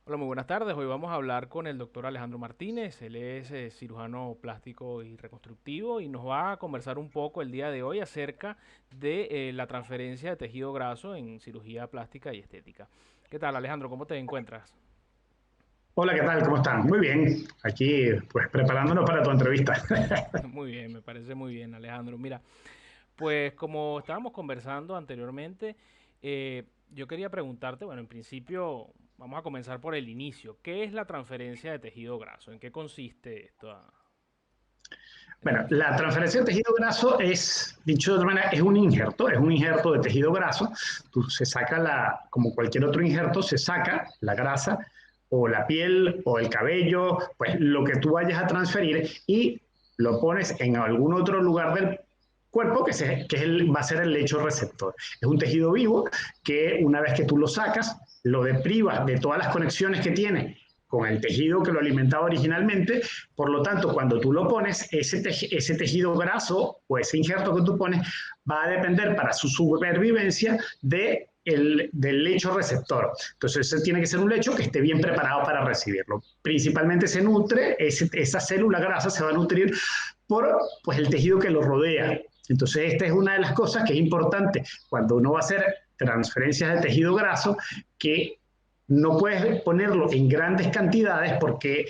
Hola, muy buenas tardes. Hoy vamos a hablar con el doctor Alejandro Martínez. Él es cirujano plástico y reconstructivo y nos va a conversar un poco el día de hoy acerca de la transferencia de tejido graso en cirugía plástica y estética. ¿Qué tal, Alejandro? ¿Cómo te encuentras? Hola, ¿qué tal? ¿Cómo están? Muy bien. Aquí, pues, preparándonos para tu entrevista. Muy bien, me parece muy bien, Alejandro. Mira, pues como estábamos conversando anteriormente, yo quería preguntarte, bueno, en principio vamos a comenzar por el inicio. ¿Qué es la transferencia de tejido graso? ¿En qué consiste esta Bueno, la transferencia? transferencia de tejido graso es, dicho de otra manera, es un injerto de tejido graso. Se saca como cualquier otro injerto, se saca la grasa o la piel o el cabello, pues lo que tú vayas a transferir y lo pones en algún otro lugar del cuerpo va a ser el lecho receptor. Es un tejido vivo que una vez que tú lo sacas, lo deprivas de todas las conexiones que tiene con el tejido que lo alimentaba originalmente. Por lo tanto, cuando tú lo pones, ese tejido graso o ese injerto que tú pones va a depender para su supervivencia del lecho receptor. Entonces, ese tiene que ser un lecho que esté bien preparado para recibirlo. Principalmente se nutre, esa célula grasa se va a nutrir por pues, el tejido que lo rodea. Entonces, esta es una de las cosas que es importante cuando uno va a hacer transferencias de tejido graso, que no puedes ponerlo en grandes cantidades porque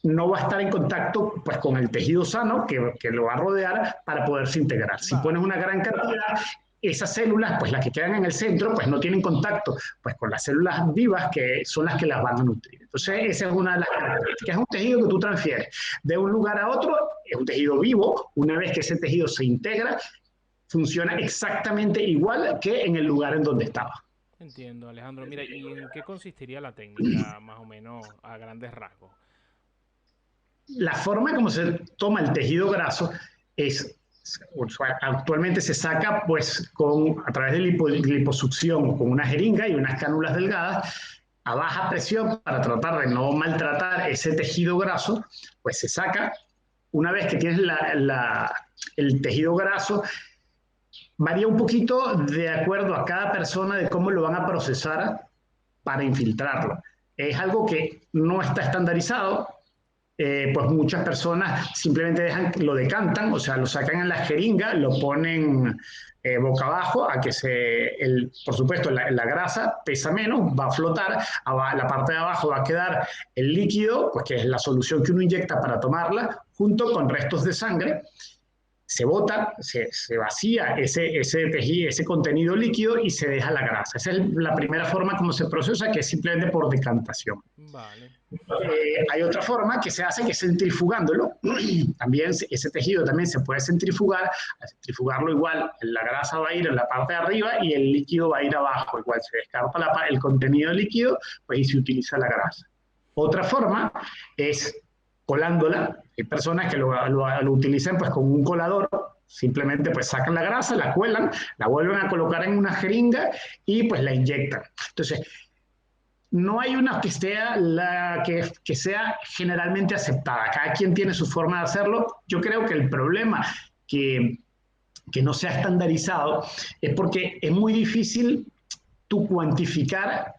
no va a estar en contacto pues, con el tejido sano que lo va a rodear para poderse integrar. Si pones Vale. una gran cantidad, esas células, pues las que quedan en el centro, pues no tienen contacto pues, con las células vivas que son las que las van a nutrir. Entonces, esa es una de las características. Es un tejido que tú transfieres de un lugar a otro, es un tejido vivo. Una vez que ese tejido se integra, funciona exactamente igual que en el lugar en donde estaba. Entiendo, Alejandro. Mira, ¿y en qué consistiría la técnica, más o menos, a grandes rasgos? La forma como se toma el tejido graso es actualmente se saca pues a través de liposucción con una jeringa y unas cánulas delgadas a baja presión para tratar de no maltratar ese tejido graso. Pues se saca una vez que tienes el tejido graso. Varía un poquito de acuerdo a cada persona de cómo lo van a procesar para infiltrarlo. Es algo que no está estandarizado. Pues muchas personas simplemente lo decantan, o sea, lo sacan en la jeringa, lo ponen boca abajo a que por supuesto, la grasa pesa menos, va a flotar, la parte de abajo va a quedar el líquido, pues que es la solución que uno inyecta para tomarla, junto con restos de sangre. Se bota, se vacía ese contenido líquido y se deja la grasa. Esa es la primera forma como se procesa, que es simplemente por decantación. Vale. Hay otra forma que se hace, que es centrifugándolo. También ese tejido también se puede centrifugar. Al centrifugarlo igual, la grasa va a ir en la parte de arriba y el líquido va a ir abajo. Igual se descarta el contenido líquido, pues y se utiliza la grasa. Otra forma es colándola. Hay personas que lo utilizan pues con un colador. Simplemente pues sacan la grasa, la cuelan, la vuelven a colocar en una jeringa y pues la inyectan. Entonces, no hay una que sea generalmente aceptada. Cada quien tiene su forma de hacerlo. Yo creo que el problema que, que no sea estandarizado es porque es muy difícil tú cuantificar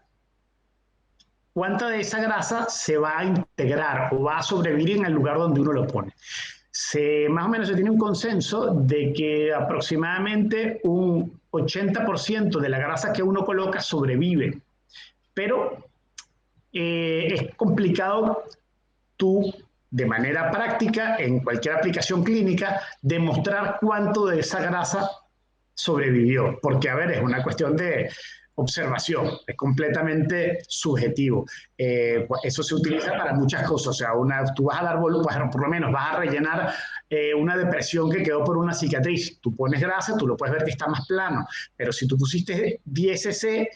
cuánta de esa grasa se va a integrar o va a sobrevivir en el lugar donde uno lo pone. Más o menos se tiene un consenso de que aproximadamente un 80% de la grasa que uno coloca sobrevive, pero es complicado tú, de manera práctica, en cualquier aplicación clínica, demostrar cuánto de esa grasa sobrevivió. Porque, a ver, es una cuestión de observación, es completamente subjetivo. Pues eso se utiliza para muchas cosas. O sea, tú vas a dar volumen, pues, por lo menos vas a rellenar una depresión que quedó por una cicatriz. Tú pones grasa, tú lo puedes ver que está más plano. Pero si tú pusiste 10 cc,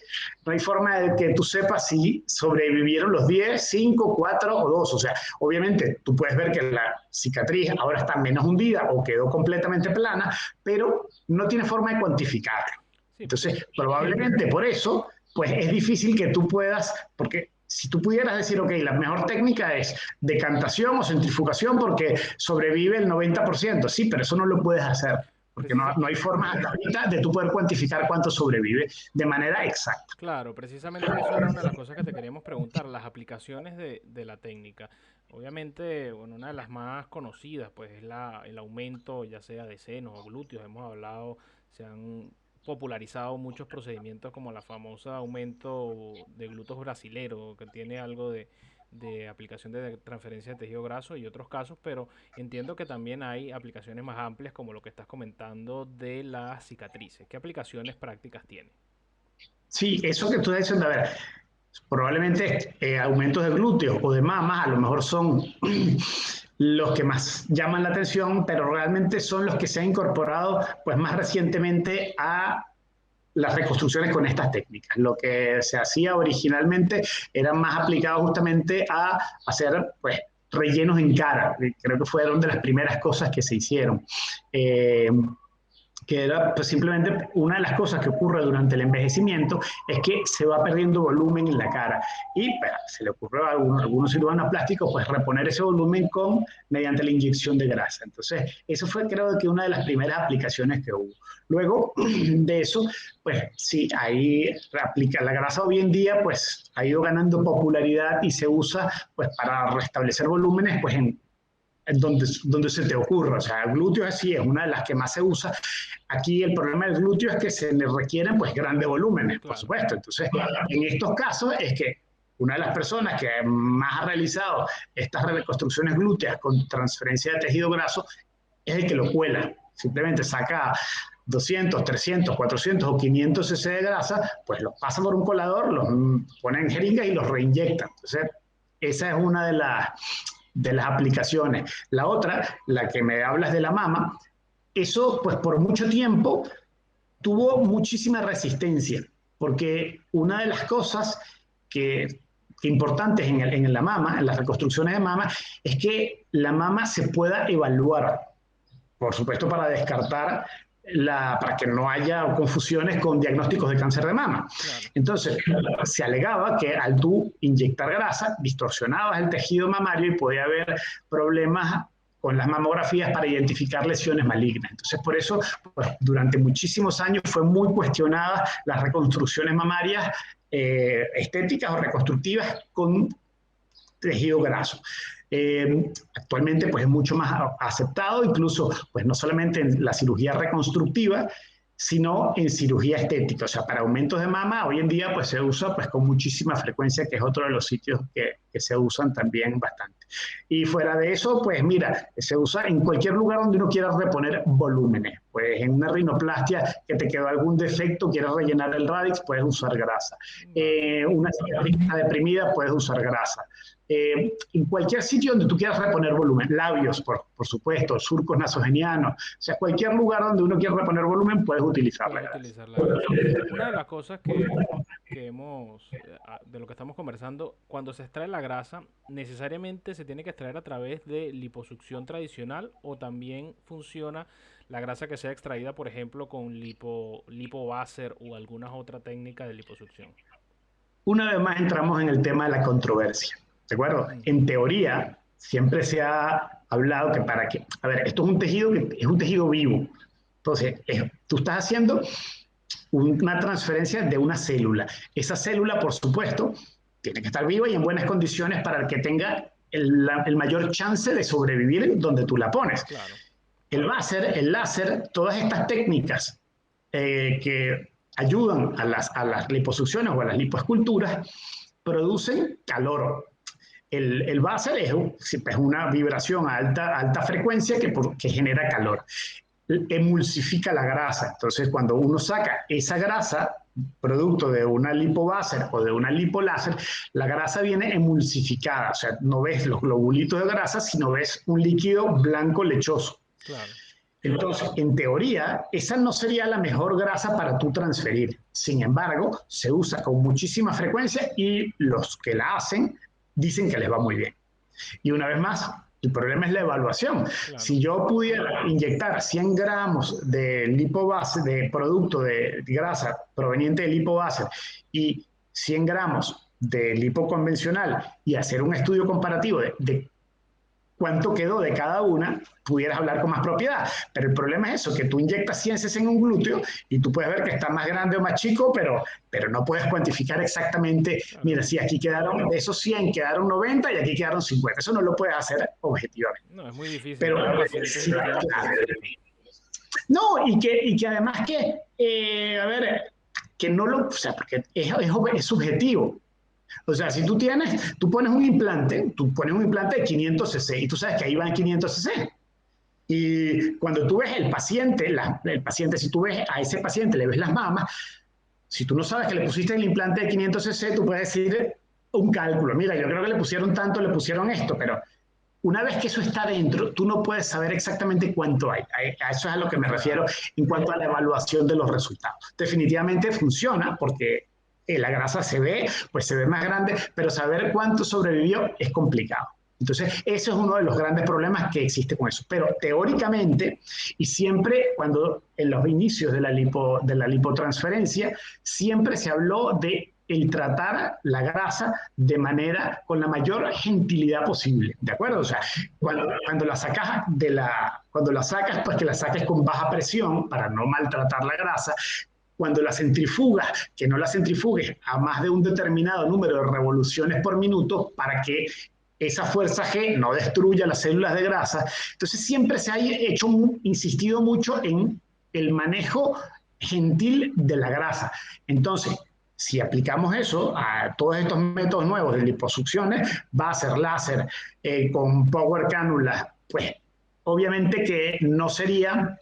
no hay forma de que tú sepas si sobrevivieron los 10, 5, 4 o 2. O sea, obviamente tú puedes ver que la cicatriz ahora está menos hundida o quedó completamente plana, pero no tiene forma de cuantificarlo. Sí, Entonces, probablemente por eso, pues es difícil que tú puedas, porque si tú pudieras decir, ok, la mejor técnica es decantación o centrifugación porque sobrevive el 90%, sí, pero eso no lo puedes hacer. porque no hay forma hasta ahorita de tú poder cuantificar cuánto sobrevive de manera exacta. Claro, precisamente eso era una de las cosas que te queríamos preguntar, las aplicaciones de la técnica. Obviamente, bueno, una de las más conocidas, pues es el aumento, ya sea de senos o glúteos. Hemos hablado, se han popularizado muchos procedimientos como la famosa aumento de glúteos brasilero, que tiene algo de aplicación de transferencia de tejido graso y otros casos, pero entiendo que también hay aplicaciones más amplias como lo que estás comentando de las cicatrices. ¿Qué aplicaciones prácticas tiene? Sí, eso que tú estás diciendo, a ver, probablemente aumentos de glúteos o de mamas a lo mejor son los que más llaman la atención, pero realmente son los que se han incorporado pues más recientemente a las reconstrucciones con estas técnicas. Lo que se hacía originalmente era más aplicado justamente a hacer pues rellenos en cara. Creo que fueron de las primeras cosas que se hicieron. Que era pues, simplemente una de las cosas que ocurre durante el envejecimiento es que se va perdiendo volumen en la cara y pues, se le ocurrió a algunos cirujanos plásticos pues reponer ese volumen mediante la inyección de grasa. Entonces, eso fue creo que una de las primeras aplicaciones que hubo. Luego de eso, pues sí, ahí aplica la grasa hoy en día pues ha ido ganando popularidad y se usa pues para restablecer volúmenes pues en donde se te ocurra. O sea, el glúteo sí es una de las que más se usa. Aquí el problema del glúteo es que se le requieren pues grandes volúmenes, por Claro. supuesto. Entonces, en estos casos es que una de las personas que más ha realizado estas reconstrucciones glúteas con transferencia de tejido graso es el que lo cuela. Simplemente saca 200, 300, 400 o 500 cc de grasa, pues los pasa por un colador, los pone en jeringa y los reinyecta. Entonces, esa es una de las aplicaciones. La otra, la que me hablas de la mama, eso pues por mucho tiempo tuvo muchísima resistencia, porque una de las cosas que importantes en la mama, en las reconstrucciones de mama, es que la mama se pueda evaluar, por supuesto para descartar para que no haya confusiones con diagnósticos de cáncer de mama. Claro. Entonces, se alegaba que al tú inyectar grasa, distorsionabas el tejido mamario y podía haber problemas con las mamografías para identificar lesiones malignas. Entonces, por eso, pues, durante muchísimos años fue muy cuestionada las reconstrucciones mamarias estéticas o reconstructivas con tejido graso. Actualmente pues es mucho más aceptado, incluso pues no solamente en la cirugía reconstructiva, sino en cirugía estética. O sea, para aumentos de mama hoy en día pues se usa pues con muchísima frecuencia, que es otro de los sitios que se usan también bastante. Y fuera de eso, pues mira, se usa en cualquier lugar donde uno quiera reponer volúmenes. Pues en una rinoplastia que te quedó algún defecto, quieres rellenar el radix, puedes usar grasa. Una cicatriz deprimida, puedes usar grasa. En cualquier sitio donde tú quieras reponer volumen, labios, por supuesto, surcos nasogenianos, o sea, cualquier lugar donde uno quiera reponer volumen, puedes utilizar la Puedes grasa. utilizar la grasa. Una de las cosas que de lo que estamos conversando, cuando se extrae la grasa, necesariamente se tiene que extraer a través de liposucción tradicional o también funciona la grasa que sea extraída, por ejemplo, con lipobaser o alguna otra técnica de liposucción. Una vez más entramos en el tema de la controversia, ¿de acuerdo? Ujú. En teoría, siempre se ha hablado que para que, a ver, esto es un tejido que es un tejido vivo. Entonces, tú estás haciendo una transferencia de una célula. Esa célula, por supuesto, tiene que estar viva y en buenas condiciones para que tenga el mayor chance de sobrevivir donde tú la pones. Claro. El láser, todas estas técnicas que ayudan a las liposucciones o a las lipoesculturas, producen calor. El láser es una vibración a alta frecuencia que genera calor. Emulsifica la grasa. Entonces, cuando uno saca esa grasa, producto de una lipoláser o de una lipoláser, la grasa viene emulsificada. O sea, no ves los globulitos de grasa, sino ves un líquido blanco lechoso. Claro. Entonces, en teoría, esa no sería la mejor grasa para tú transferir. Sin embargo, se usa con muchísima frecuencia y los que la hacen dicen que les va muy bien. Y una vez más, el problema es la evaluación. Claro. Si yo pudiera inyectar 100 gramos de lipobase, de producto de grasa proveniente de lipobase y 100 gramos de lipo convencional y hacer un estudio comparativo de cuánto quedó de cada una, pudieras hablar con más propiedad. Pero el problema es eso, que tú inyectas 100 cc en un glúteo y tú puedes ver que está más grande o más chico, pero no puedes cuantificar exactamente, mira, si aquí quedaron, de esos 100 quedaron 90 y aquí quedaron 50. Eso no lo puedes hacer objetivamente. No, es muy difícil. Pero sí, claro. No, y que además que, a ver, que no lo, o sea, porque es subjetivo. O sea, si tú pones un implante de 500 cc y tú sabes que ahí van 500 cc. Y cuando tú ves el paciente, si tú ves a ese paciente, le ves las mamas, si tú no sabes que le pusiste el implante de 500 cc, tú puedes decir un cálculo. Mira, yo creo que le pusieron tanto, le pusieron esto, pero una vez que eso está dentro, tú no puedes saber exactamente cuánto hay. A eso es a lo que me refiero en cuanto a la evaluación de los resultados. Definitivamente funciona porque la grasa se ve más grande, pero saber cuánto sobrevivió es complicado. Entonces, eso es uno de los grandes problemas que existe con eso. Pero teóricamente, y siempre cuando en los inicios de la lipotransferencia, siempre se habló de el tratar la grasa de manera con la mayor gentilidad posible, ¿de acuerdo? O sea, cuando la sacas pues que la saques con baja presión para no maltratar la grasa. Cuando la centrifugas, que no la centrifugues a más de un determinado número de revoluciones por minuto para que esa fuerza G no destruya las células de grasa. Entonces siempre se ha insistido mucho en el manejo gentil de la grasa. Entonces, si aplicamos eso a todos estos métodos nuevos de liposucciones, va a ser láser con power cannula, pues obviamente que no sería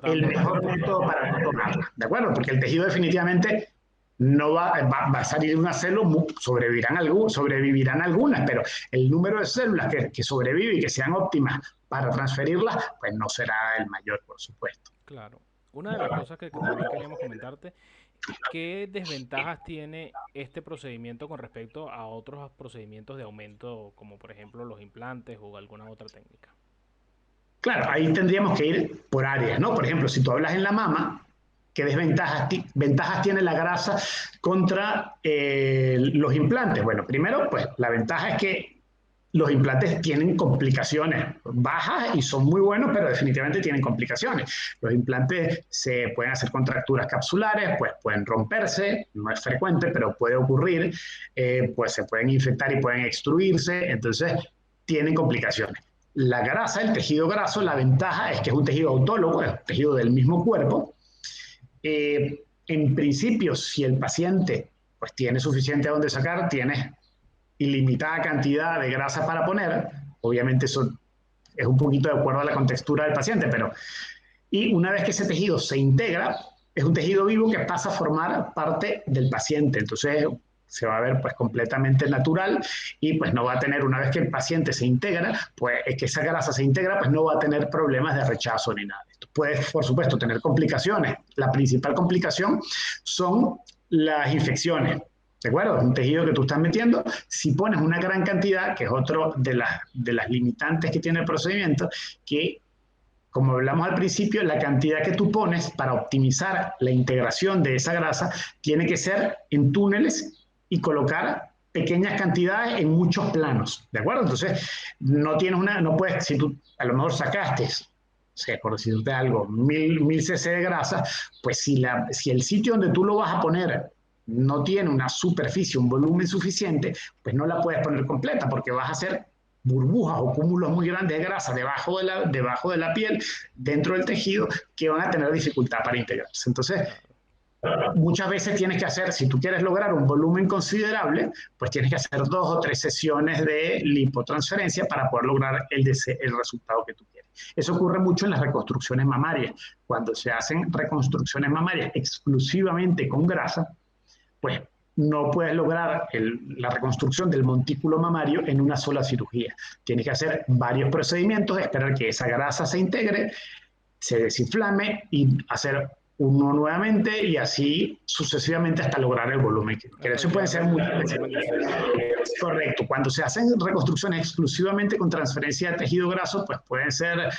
el mejor método para controlarla, ¿de acuerdo? Porque el tejido definitivamente no va a salir de una célula, sobrevivirán algunas, pero el número de células que sobreviven y que sean óptimas para transferirlas, pues no será el mayor, por supuesto. Claro. Una de las cosas que también queríamos comentarte, ¿qué desventajas tiene este procedimiento con respecto a otros procedimientos de aumento, como por ejemplo los implantes o alguna otra técnica? Claro, ahí tendríamos que ir por áreas, ¿no? Por ejemplo, si tú hablas en la mama, ¿qué ventajas tiene la grasa contra los implantes? Bueno, primero, pues la ventaja es que los implantes tienen complicaciones bajas y son muy buenos, pero definitivamente tienen complicaciones. Los implantes se pueden hacer contracturas capsulares, pues pueden romperse, no es frecuente, pero puede ocurrir, pues se pueden infectar y pueden extruirse, entonces tienen complicaciones. La grasa, el tejido graso, la ventaja es que es un tejido autólogo, es un tejido del mismo cuerpo. En principio, si el paciente pues, tiene suficiente a donde sacar, tiene ilimitada cantidad de grasa para poner, obviamente eso es un poquito de acuerdo a la contextura del paciente, y una vez que ese tejido se integra, es un tejido vivo que pasa a formar parte del paciente, entonces se va a ver pues completamente natural y pues no va a tener, una vez que el paciente se integra, pues que esa grasa se integra, pues no va a tener problemas de rechazo ni nada. Esto puede, por supuesto, tener complicaciones. La principal complicación son las infecciones. ¿De acuerdo? Un tejido que tú estás metiendo, si pones una gran cantidad, que es otro de las limitantes que tiene el procedimiento, que como hablamos al principio, la cantidad que tú pones para optimizar la integración de esa grasa tiene que ser en túneles y colocar pequeñas cantidades en muchos planos, ¿de acuerdo? Entonces, no puedes, si tú a lo mejor sacaste, por decirte algo, 1000 cc de grasa, pues si el sitio donde tú lo vas a poner no tiene una superficie, un volumen suficiente, pues no la puedes poner completa porque vas a hacer burbujas o cúmulos muy grandes de grasa debajo de la piel, dentro del tejido, que van a tener dificultad para integrarse. Entonces, muchas veces tienes que hacer, si tú quieres lograr un volumen considerable, pues tienes que hacer 2 o 3 sesiones de lipotransferencia para poder lograr el resultado que tú quieres. Eso ocurre mucho en las reconstrucciones mamarias. Cuando se hacen reconstrucciones mamarias exclusivamente con grasa, pues no puedes lograr la reconstrucción del montículo mamario en una sola cirugía. Tienes que hacer varios procedimientos, esperar que esa grasa se integre, se desinflame y hacer uno nuevamente y así sucesivamente hasta lograr el volumen que quieres. Eso puede ser muy correcto. Cuando se hacen reconstrucciones exclusivamente con transferencia de tejido graso, pues pueden ser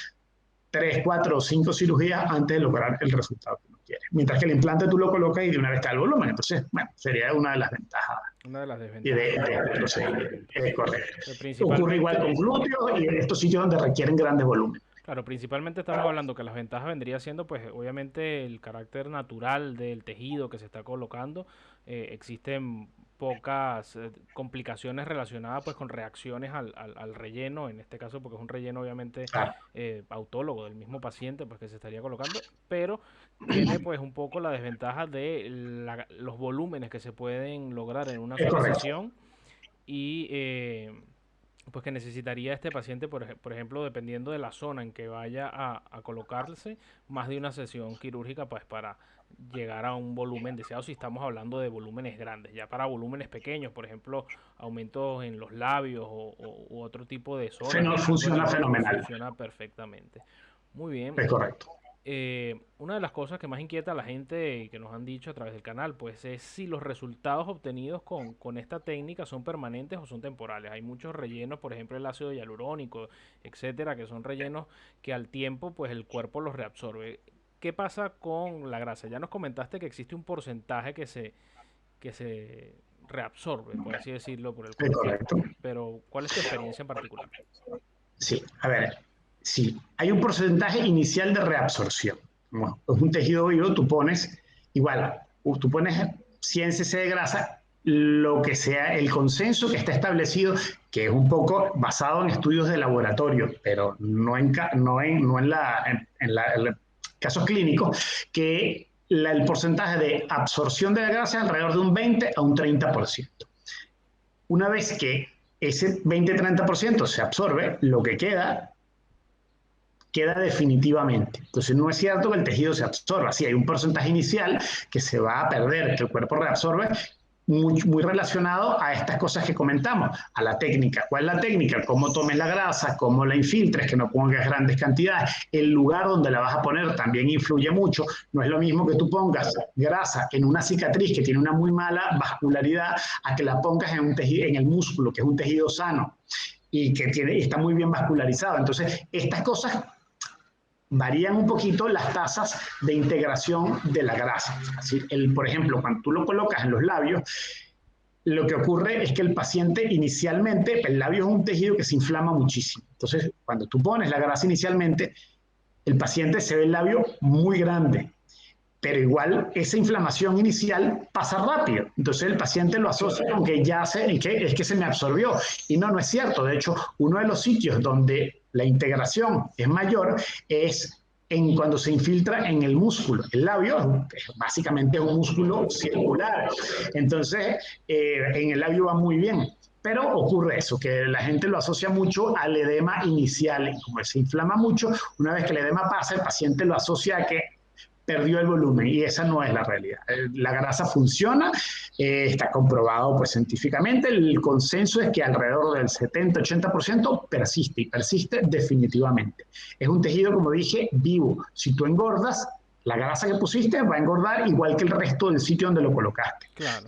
3, 4 o 5 cirugías antes de lograr el resultado que uno quiere. Mientras que el implante tú lo colocas y de una vez está el volumen. Entonces, bueno, sería una de las ventajas Una de las y desventajas. de procedimiento. Es correcto. Pero Ocurre igual principalmente, con glúteos y en estos sitios donde requieren grandes volúmenes. claro, principalmente estamos hablando que las ventajas vendría siendo, pues, obviamente el carácter natural del tejido que se está colocando. Existen pocas complicaciones relacionadas, pues, con reacciones al relleno, en este caso, porque es un relleno, obviamente, Claro, autólogo del mismo paciente, pues, que se estaría colocando, pero tiene, pues, un poco la desventaja de los volúmenes que se pueden lograr en una es sola correcto. sesión y pues que necesitaría este paciente, por ejemplo, dependiendo de la zona en que vaya a colocarse, más de una sesión quirúrgica pues para llegar a un volumen deseado si estamos hablando de volúmenes grandes. Ya para volúmenes pequeños, por ejemplo, aumentos en los labios u otro tipo de zonas del rango Funciona lingual, fenomenal. funciona perfectamente. Muy bien. Es correcto. Una de las cosas que más inquieta a la gente y que nos han dicho a través del canal, pues es si los resultados obtenidos con esta técnica son permanentes o son temporales. Hay muchos rellenos, por ejemplo el ácido hialurónico, etcétera, que son rellenos que al tiempo pues el cuerpo los reabsorbe. ¿Qué pasa con la grasa? Ya nos comentaste que existe un porcentaje que se reabsorbe, por así decirlo, por el Es cuerpo, correcto. pero ¿cuál es tu experiencia en particular? Sí, a ver, sí, hay un porcentaje inicial de reabsorción. Bueno, es un tejido vivo, tú pones, igual, tú pones 100 cc de grasa, lo que sea el consenso que está establecido, que es un poco basado en estudios de laboratorio, pero no en casos clínicos, que el porcentaje de absorción de la grasa es alrededor de un 20 a un 30%. Una vez que ese 20-30% se absorbe, lo que queda definitivamente. Entonces no es cierto que el tejido se absorba. Sí, hay un porcentaje inicial que se va a perder, que el cuerpo reabsorbe, muy relacionado a estas cosas que comentamos, a la técnica. ¿Cuál es la técnica? Cómo tomes la grasa, cómo la infiltres, que no pongas grandes cantidades. El lugar donde la vas a poner también influye mucho. No es lo mismo que tú pongas grasa en una cicatriz que tiene una muy mala vascularidad a que la pongas en un tejido, en el músculo, que es un tejido sano y que está muy bien vascularizado. Entonces, estas cosas varían un poquito las tasas de integración de la grasa. Así, por ejemplo, cuando tú lo colocas en los labios, lo que ocurre es que el paciente inicialmente, el labio es un tejido que se inflama muchísimo. Entonces, cuando tú pones la grasa inicialmente, el paciente se ve el labio muy grande, pero igual esa inflamación inicial pasa rápido. Entonces el paciente lo asocia con que es que se me absorbió. Y no es cierto. De hecho, uno de los sitios donde la integración es mayor es cuando se infiltra en el músculo. El labio básicamente es un músculo circular. Entonces, en el labio va muy bien. Pero ocurre eso, que la gente lo asocia mucho al edema inicial. Y como se inflama mucho, una vez que el edema pasa, el paciente lo asocia a que perdió el volumen y esa no es la realidad. La grasa funciona, está comprobado pues científicamente, el consenso es que alrededor del 70-80% persiste y persiste definitivamente. Es un tejido, como dije, vivo. Si tú engordas, la grasa que pusiste va a engordar igual que el resto del sitio donde lo colocaste. Claro,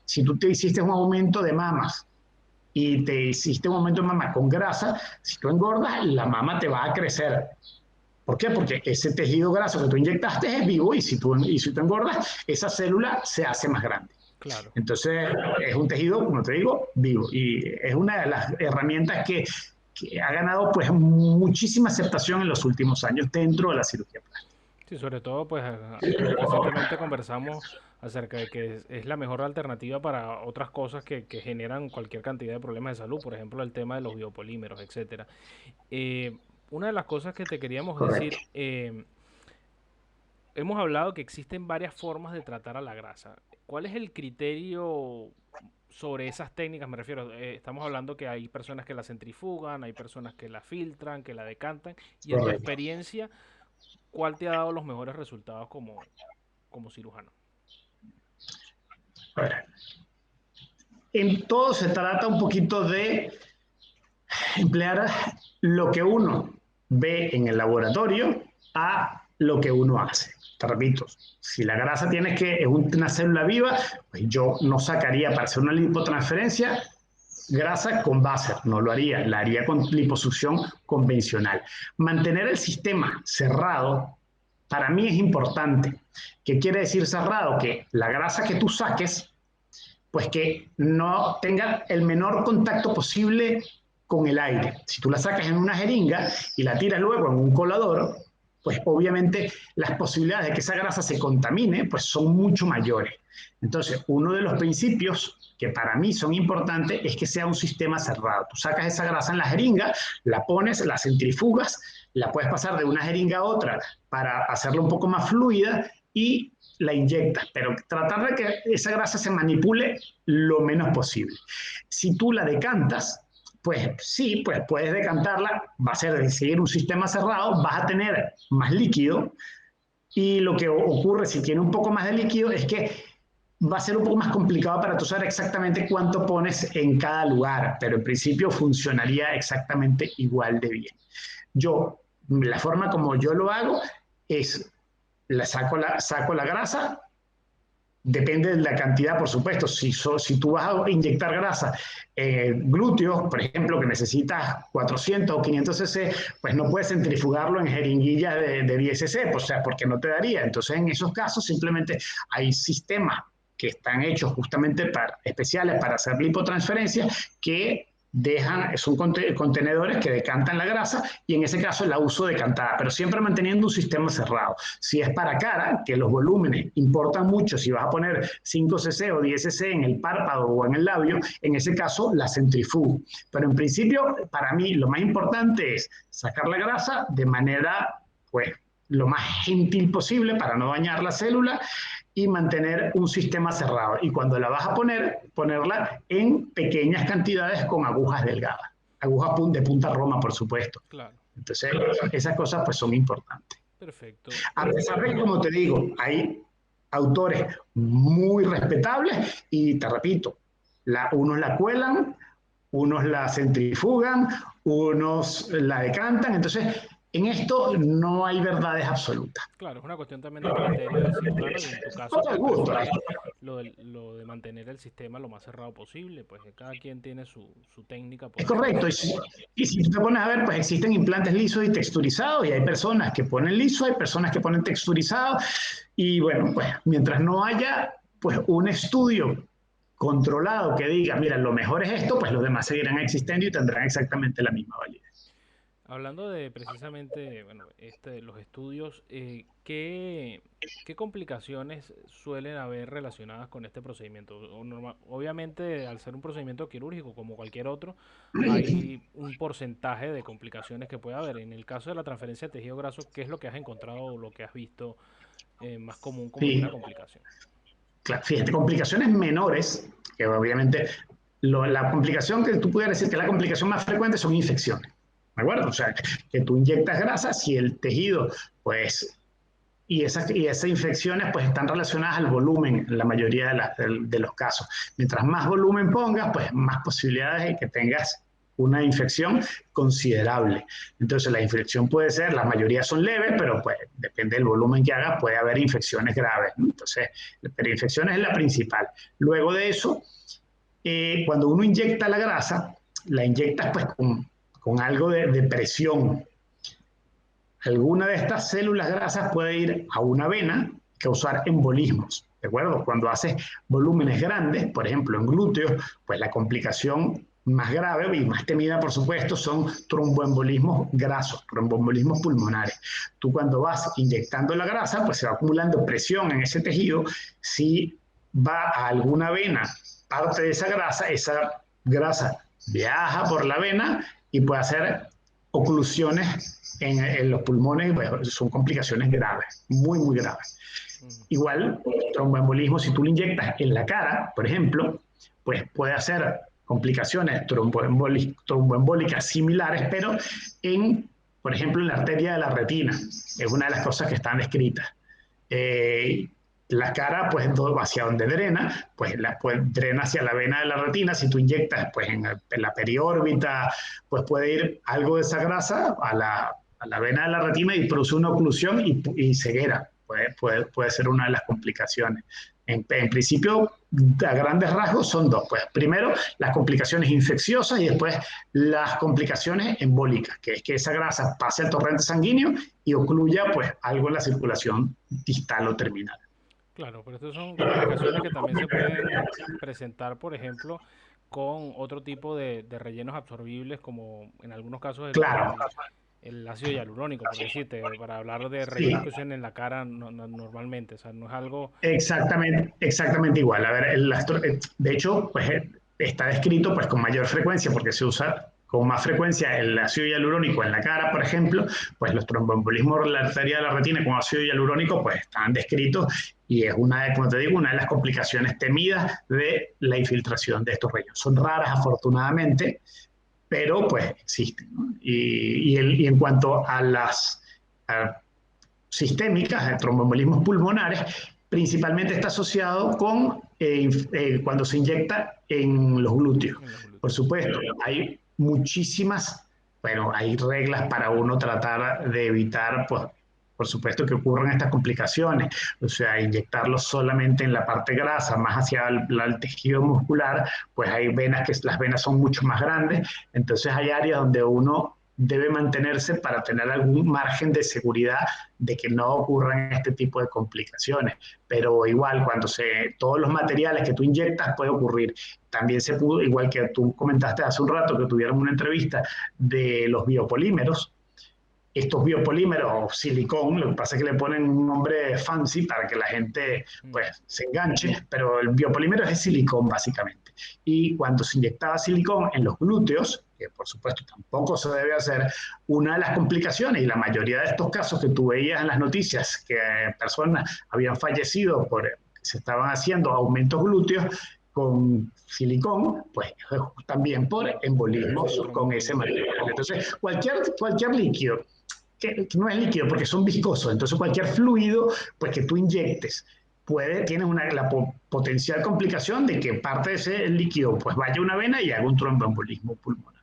Si tú te hiciste un aumento de mamas y te hiciste un aumento de mama con grasa, si tú engordas, la mama te va a crecer. ¿Por qué? Porque ese tejido graso que tú inyectaste es vivo y si tú engordas, esa célula se hace más grande. claro. Entonces, es un tejido, como te digo, vivo. Y es una de las herramientas que ha ganado pues muchísima aceptación en los últimos años dentro de la cirugía plástica. Sí, sobre todo, pues recientemente conversamos acerca de que es la mejor alternativa para otras cosas que generan cualquier cantidad de problemas de salud, por ejemplo, el tema de los biopolímeros, etcétera. Eh, una de las cosas que te queríamos Correcto. decir, hemos hablado que existen varias formas de tratar a la grasa. ¿Cuál es el criterio sobre esas técnicas? Me refiero, estamos hablando que hay personas que la centrifugan, hay personas que la filtran, que la decantan, y en tu Correcto. experiencia, ¿cuál te ha dado los mejores resultados como cirujano? A ver. En todo se trata un poquito de emplear lo que uno ve en el laboratorio a lo que uno hace. Te repito, si la grasa es una célula viva, pues yo no sacaría para hacer una lipotransferencia grasa con láser, no lo haría, la haría con liposucción convencional. Mantener el sistema cerrado para mí es importante. ¿Qué quiere decir cerrado? Que la grasa que tú saques pues que no tenga el menor contacto posible con el aire. Si tú la sacas en una jeringa y la tiras luego en un colador, pues obviamente las posibilidades de que esa grasa se contamine pues son mucho mayores. Entonces, uno de los principios que para mí son importantes es que sea un sistema cerrado. Tú sacas esa grasa en la jeringa, la pones, la centrifugas, la puedes pasar de una jeringa a otra para hacerla un poco más fluida y la inyectas, pero tratar de que esa grasa se manipule lo menos posible. Si tú la decantas, pues sí, pues puedes decantarla, va a ser de seguir un sistema cerrado, vas a tener más líquido y lo que ocurre si tiene un poco más de líquido es que va a ser un poco más complicado para tú saber exactamente cuánto pones en cada lugar, pero en principio funcionaría exactamente igual de bien. La forma como yo lo hago es, saco la grasa, depende de la cantidad, por supuesto. Si tú vas a inyectar grasa glúteos, por ejemplo, que necesitas 400 o 500 cc, pues no puedes centrifugarlo en jeringuillas de 10 cc, o sea, porque no te daría. Entonces, en esos casos, simplemente hay sistemas que están hechos justamente especiales para hacer lipotransferencia que son contenedores que decantan la grasa y en ese caso la uso decantada, pero siempre manteniendo un sistema cerrado. Si es para cara, que los volúmenes importan mucho, si vas a poner 5 cc o 10 cc en el párpado o en el labio, en ese caso la centrifugo. Pero en principio, para mí lo más importante es sacar la grasa de manera, pues, lo más gentil posible para no dañar la célula y mantener un sistema cerrado. Y cuando la vas a ponerla en pequeñas cantidades con agujas delgadas. Agujas de punta Roma, por supuesto. Claro. Entonces, esas cosas pues son importantes. Perfecto. A pesar de que, como te digo, hay autores muy respetables y te repito, unos la cuelan, unos la centrifugan, unos la decantan. Entonces, en esto no hay verdades absolutas. Claro, es una cuestión también de criterio del cirujano y en tu caso pues, prefieres lo de mantener el sistema lo más cerrado posible, pues cada quien tiene su técnica. Es correcto, y si tú te pones a ver, pues existen implantes lisos y texturizados, y hay personas que ponen liso, hay personas que ponen texturizado, y bueno, pues mientras no haya pues un estudio controlado que diga, mira, lo mejor es esto, pues los demás seguirán existiendo y tendrán exactamente la misma validez. Hablando de precisamente, bueno, los estudios, ¿qué complicaciones suelen haber relacionadas con este procedimiento? Obviamente, al ser un procedimiento quirúrgico como cualquier otro, hay un porcentaje de complicaciones que puede haber. En el caso de la transferencia de tejido graso, ¿qué es lo que has encontrado o lo que has visto más común como una complicación? Claro, fíjate, complicaciones menores, que obviamente la complicación que tú pudieras decir que es la complicación más frecuente son infecciones. ¿De acuerdo? O sea, que tú inyectas grasa, si el tejido, pues, y esas infecciones, pues, están relacionadas al volumen en la mayoría de los casos. Mientras más volumen pongas, pues, más posibilidades de que tengas una infección considerable. Entonces, la infección puede ser, la mayoría son leves, pero pues, depende del volumen que hagas, puede haber infecciones graves, ¿no? Entonces, pero infecciones es la principal. Luego de eso, cuando uno inyecta la grasa, la inyectas, pues, con algo de presión. Alguna de estas células grasas puede ir a una vena y causar embolismos, ¿de acuerdo? Cuando haces volúmenes grandes, por ejemplo en glúteos, pues la complicación más grave y más temida, por supuesto, son tromboembolismos grasos, tromboembolismos pulmonares. Tú cuando vas inyectando la grasa, pues se va acumulando presión en ese tejido. Si va a alguna vena parte de esa grasa viaja por la vena y puede hacer oclusiones en los pulmones, bueno, son complicaciones graves, muy, muy graves. Igual, tromboembolismo, si tú lo inyectas en la cara, por ejemplo, pues puede hacer complicaciones tromboembólicas similares, pero por ejemplo, en la arteria de la retina, es una de las cosas que están descritas. La cara, pues, hacia donde drena, pues drena hacia la vena de la retina. Si tú inyectas, pues, en la periórbita, pues puede ir algo de esa grasa a la vena de la retina y produce una oclusión y ceguera. Puede ser una de las complicaciones. En principio, a grandes rasgos, son dos. Pues, primero, las complicaciones infecciosas y después las complicaciones embólicas, que es que esa grasa pase al torrente sanguíneo y ocluya, pues, algo en la circulación distal o terminal. Claro, pero estas son complicaciones que también se pueden presentar, por ejemplo, con otro tipo de rellenos absorbibles, como en algunos casos Claro, el ácido hialurónico, por decirte, para hablar de rellenos sí, que usan en la cara normalmente. O sea, no es algo... exactamente, exactamente igual. A ver, de hecho, pues está descrito pues con mayor frecuencia porque se usa con más frecuencia el ácido hialurónico en la cara, por ejemplo, pues los tromboembolismos de la arteria de la retina con ácido hialurónico pues están descritos y es como te digo, una de las complicaciones temidas de la infiltración de estos rellenos. Son raras afortunadamente, pero pues existen, ¿no? Y en cuanto a las sistémicas, de tromboembolismos pulmonares, principalmente está asociado con cuando se inyecta en los glúteos. en los Por glúteos. supuesto, hay muchísimas, bueno, hay reglas para uno tratar de evitar, pues, por supuesto que ocurran estas complicaciones, o sea, inyectarlos solamente en la parte grasa, más hacia el tejido muscular, pues hay venas que las venas son mucho más grandes, entonces hay áreas donde uno debe mantenerse para tener algún margen de seguridad de que no ocurran este tipo de complicaciones. Pero igual, todos los materiales que tú inyectas puede ocurrir. También se pudo, igual que tú comentaste hace un rato que tuvieron una entrevista de los biopolímeros, estos biopolímeros o silicón, lo que pasa es que le ponen un nombre fancy para que la gente Mm. pues se enganche, pero el biopolímero es silicón básicamente. Y cuando se inyectaba silicón en los glúteos, que por supuesto tampoco se debe hacer, una de las complicaciones y la mayoría de estos casos que tú veías en las noticias que personas habían fallecido por se estaban haciendo aumentos glúteos con silicón, pues también por embolismos con ese Tromboembolismo. material. Entonces, cualquier líquido que no es líquido porque son viscosos. Entonces cualquier fluido pues, que tú inyectes tiene la potencial complicación de que parte de ese líquido pues vaya a una vena y haga un tromboembolismo pulmonar.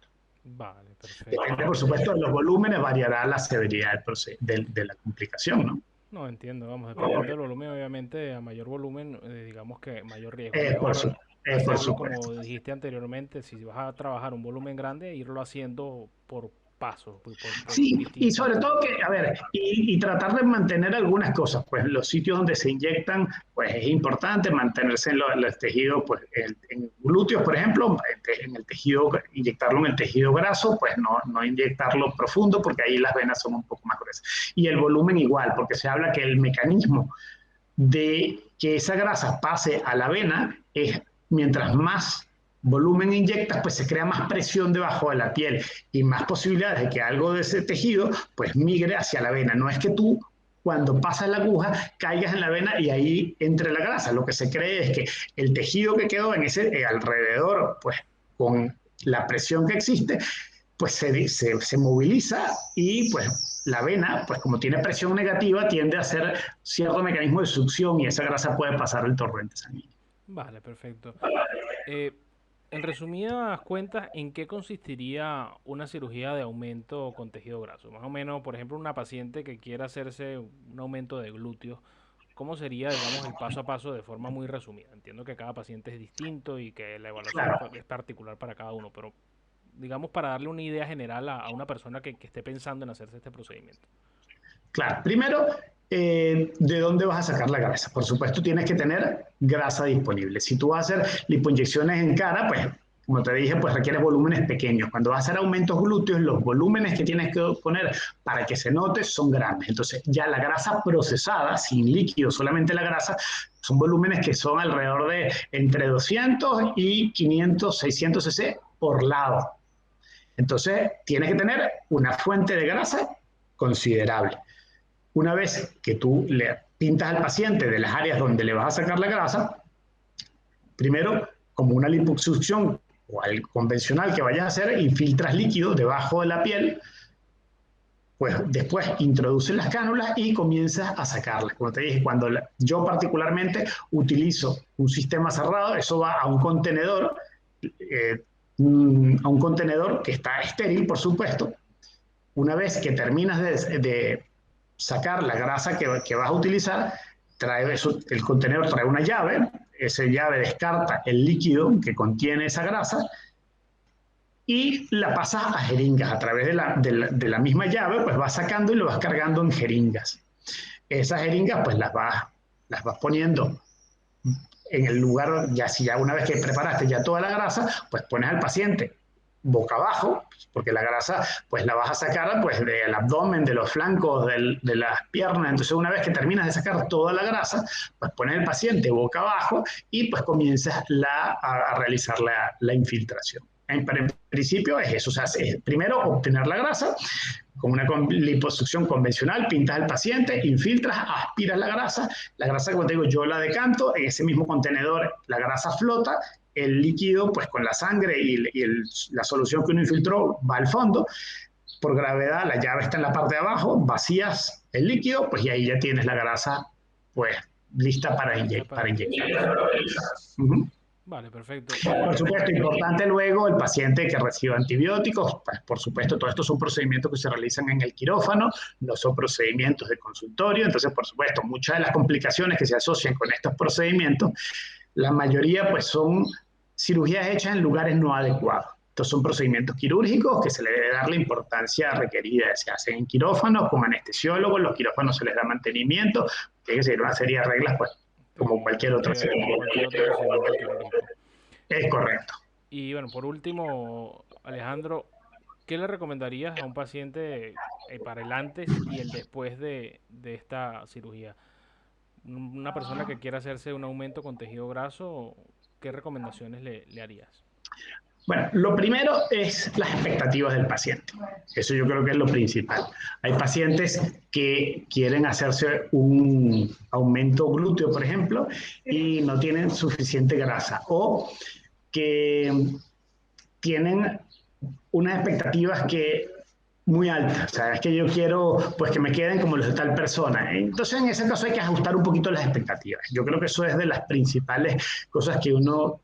Vale, perfecto. Depende, por supuesto, de los volúmenes, variará la severidad de la complicación, ¿no? No entiendo, vamos, dependiendo del volumen, obviamente, a mayor volumen, digamos que mayor riesgo. Es Por, mejor su, por hacerlo supuesto. como dijiste anteriormente, si vas a trabajar un volumen grande, irlo haciendo por pasos, por Sí, y distintas sobre todo que, a ver, y tratar de mantener algunas cosas, pues los sitios donde se inyectan, pues es importante mantenerse en los tejidos, pues en glúteos, por ejemplo, en el tejido, inyectarlo en el tejido graso, pues no inyectarlo profundo, porque ahí las venas son un poco más gruesas. Y el volumen igual, porque se habla que el mecanismo de que esa grasa pase a la vena es mientras más volumen inyectas, pues se crea más presión debajo de la piel y más posibilidades de que algo de ese tejido pues migre hacia la vena. No es que tú cuando pasas la aguja caigas en la vena y ahí entre la grasa. Lo que se cree es que el tejido que quedó en ese alrededor, pues con la presión que existe, pues se moviliza y pues la vena, pues como tiene presión negativa, tiende a hacer cierto mecanismo de succión y esa grasa puede pasar el torrente sanguíneo. Vale, perfecto. Eh, en resumidas cuentas, ¿en qué consistiría una cirugía de aumento con tejido graso? Más o menos, por ejemplo, una paciente que quiera hacerse un aumento de glúteos, ¿cómo sería, digamos, el paso a paso de forma muy resumida? Entiendo que cada paciente es distinto y que la evaluación Claro, es particular para cada uno, pero digamos para darle una idea general a una persona que esté pensando en hacerse este procedimiento. claro. Primero, ¿de dónde vas a sacar la grasa? Por supuesto, tienes que tener grasa disponible. Si tú vas a hacer lipoinyecciones en cara, pues como te dije, pues requiere volúmenes pequeños. Cuando vas a hacer aumentos glúteos, los volúmenes que tienes que poner para que se note son grandes. Entonces, ya la grasa procesada, sin líquido, solamente la grasa, son volúmenes que son alrededor de entre 200 y 500, 600 cc por lado. Entonces, tienes que tener una fuente de grasa considerable. Una vez que tú le pintas al paciente de las áreas donde le vas a sacar la grasa, primero, como una liposucción o al convencional que vayas a hacer, infiltras líquido debajo de la piel, pues después introduces las cánulas y comienzas a sacarlas. Como te dije, yo particularmente utilizo un sistema cerrado, eso va a un contenedor, a un contenedor que está estéril, por supuesto. Una vez que terminas de sacar la grasa que vas a utilizar, el contenedor trae una llave, esa llave descarta el líquido que contiene esa grasa y la pasas a jeringas. A través de la misma llave, pues vas sacando y lo vas cargando en jeringas. Esas jeringas, pues las las vas poniendo en el lugar, ya si ya una vez que preparaste ya toda la grasa, pues pones al paciente boca abajo, porque la grasa pues la vas a sacar pues del abdomen, de los flancos, de las piernas. Entonces una vez que terminas de sacar toda la grasa, pues pones al paciente boca abajo y pues comienzas a realizar la infiltración. En principio es eso, o sea, es primero obtener la grasa con una liposucción convencional, pintas al paciente, infiltras, aspiras la grasa, como te digo, yo la decanto, en ese mismo contenedor la grasa flota, el líquido, pues con la sangre la solución que uno infiltró va al fondo, por gravedad la llave está en la parte de abajo, vacías el líquido, pues y ahí ya tienes la grasa, pues lista para inyectar. Vale, perfecto. Por supuesto, importante luego el paciente que reciba antibióticos, pues, por supuesto, todos estos son procedimientos que se realizan en el quirófano, no son procedimientos de consultorio, entonces, por supuesto, muchas de las complicaciones que se asocian con estos procedimientos, la mayoría pues son cirugías hechas en lugares no adecuados. Estos son procedimientos quirúrgicos que se le debe dar la importancia requerida. Se hacen en quirófanos, con anestesiólogos, los quirófanos se les da mantenimiento, tiene que seguir una serie de reglas, pues, como cualquier otra cirugía. Es correcto. Y bueno, por último, Alejandro, ¿qué le recomendarías a un paciente para el antes y el después de esta cirugía? Una persona que quiera hacerse un aumento con tejido graso, ¿qué recomendaciones le harías? Bueno, lo primero es las expectativas del paciente. Eso yo creo que es lo principal. Hay pacientes que quieren hacerse un aumento glúteo, por ejemplo, y no tienen suficiente grasa, o que tienen unas expectativas muy altas, o sea, es que yo quiero pues que me queden como los de tal persona. Entonces, en ese caso hay que ajustar un poquito las expectativas. Yo creo que eso es de las principales cosas que uno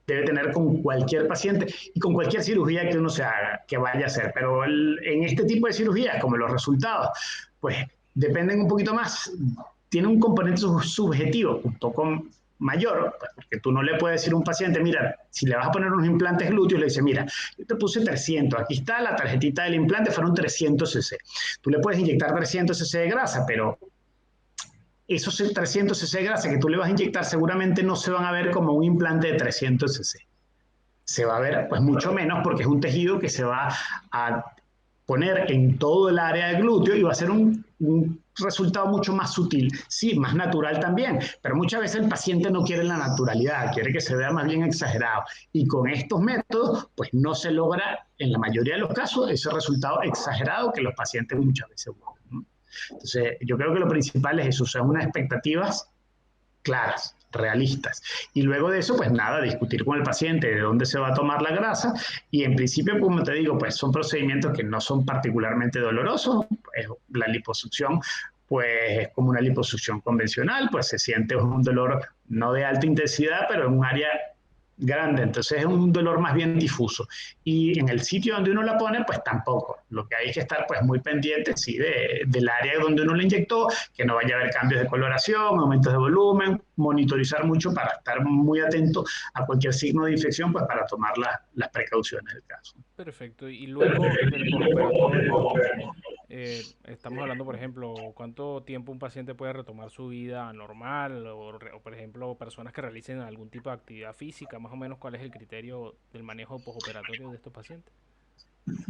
debe tener con cualquier paciente y con cualquier cirugía que uno se haga, que vaya a hacer. Pero en este tipo de cirugías, como los resultados, pues dependen un poquito más, tiene un componente subjetivo, un poco mayor, pues, porque tú no le puedes decir a un paciente, mira, si le vas a poner unos implantes glúteos, le dices, mira, yo te puse 300, aquí está la tarjetita del implante, fueron 300 cc. Tú le puedes inyectar 300 cc de grasa, pero esos 300 cc de grasa que tú le vas a inyectar seguramente no se van a ver como un implante de 300 cc. Se va a ver pues mucho menos porque es un tejido que se va a poner en todo el área del glúteo y va a ser un resultado mucho más sutil, sí, más natural también, pero muchas veces el paciente no quiere la naturalidad, quiere que se vea más bien exagerado, y con estos métodos pues no se logra en la mayoría de los casos ese resultado exagerado que los pacientes muchas veces buscan, ¿no? Entonces yo creo que lo principal es eso, son unas expectativas claras, realistas. Y luego de eso, pues nada, discutir con el paciente de dónde se va a tomar la grasa. Y en principio, como te digo, pues son procedimientos que no son particularmente dolorosos. La liposucción, pues es como una liposucción convencional, pues se siente un dolor no de alta intensidad, pero en un área grande, entonces es un dolor más bien difuso. Y en el sitio donde uno la pone, pues tampoco. Lo que hay es que estar pues muy pendiente, sí, del área donde uno la inyectó, que no vaya a haber cambios de coloración, aumentos de volumen, monitorizar mucho para estar muy atento a cualquier signo de infección, pues para tomar las precauciones del caso. Perfecto. Y luego del postoperatorio, estamos hablando, por ejemplo, cuánto tiempo un paciente puede retomar su vida normal o, por ejemplo, personas que realicen algún tipo de actividad física, más o menos cuál es el criterio del manejo postoperatorio de estos pacientes.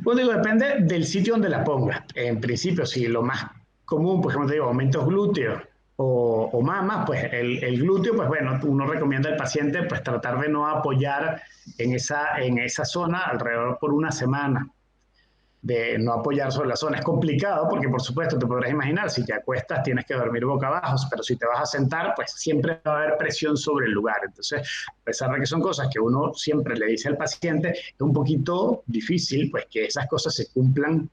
Pues digo, depende del sitio donde la pongas. En principio, si lo más común, por ejemplo, te digo, aumentos glúteos o mamas, pues el glúteo, pues bueno, uno recomienda al paciente pues tratar de no apoyar en esa zona alrededor por una semana, de no apoyar sobre la zona. Es complicado porque, por supuesto, te podrás imaginar, si te acuestas tienes que dormir boca abajo, pero si te vas a sentar, pues siempre va a haber presión sobre el lugar. Entonces, a pesar de que son cosas que uno siempre le dice al paciente, es un poquito difícil pues que esas cosas se cumplan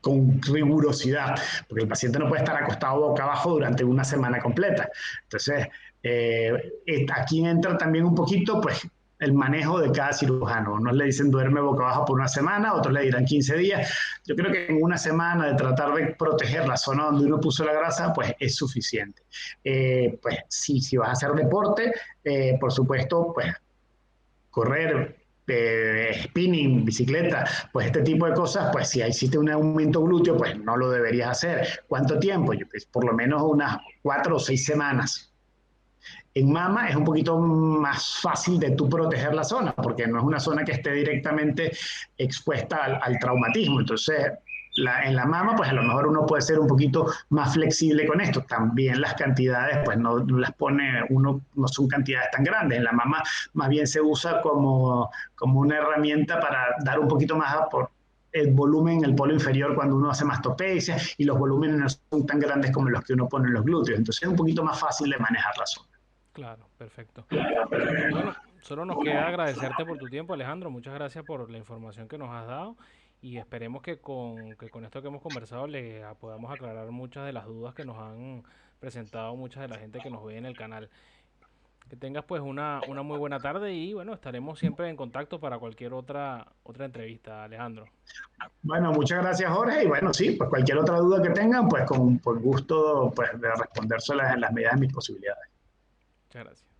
con rigurosidad, porque el paciente no puede estar acostado boca abajo durante una semana completa. Entonces, aquí entra también un poquito, pues, el manejo de cada cirujano. Unos le dicen duerme boca abajo por una semana, otros le dirán 15 días. Yo creo que en una semana de tratar de proteger la zona donde uno puso la grasa, pues es suficiente. Pues si vas a hacer deporte, por supuesto, pues correr spinning, bicicleta, pues este tipo de cosas, pues si hiciste un aumento glúteo, pues no lo deberías hacer. ¿Cuánto tiempo? Pues, por lo menos unas 4 o 6 semanas. En mama es un poquito más fácil de tú proteger la zona, porque no es una zona que esté directamente expuesta al traumatismo. Entonces, en la mama, pues a lo mejor uno puede ser un poquito más flexible con esto. También las cantidades, pues no las pone uno, no son cantidades tan grandes. En la mama más bien se usa como una herramienta para dar un poquito más por el volumen en el polo inferior cuando uno hace mastopedia, y los volúmenes no son tan grandes como los que uno pone en los glúteos. Entonces es un poquito más fácil de manejar la zona. Claro, perfecto. Bueno, solo nos queda agradecerte por tu tiempo, Alejandro. Muchas gracias por la información que nos has dado y esperemos que con esto que hemos conversado podamos aclarar muchas de las dudas que nos han presentado mucha de la gente que nos ve en el canal. Que tengas pues una muy buena tarde y bueno, estaremos siempre en contacto para cualquier otra entrevista, Alejandro. Bueno, muchas gracias, Jorge. Y bueno, sí, pues cualquier otra duda que tengan, pues con por gusto, pues de respondérselas en las medidas de mis posibilidades. Muchas gracias.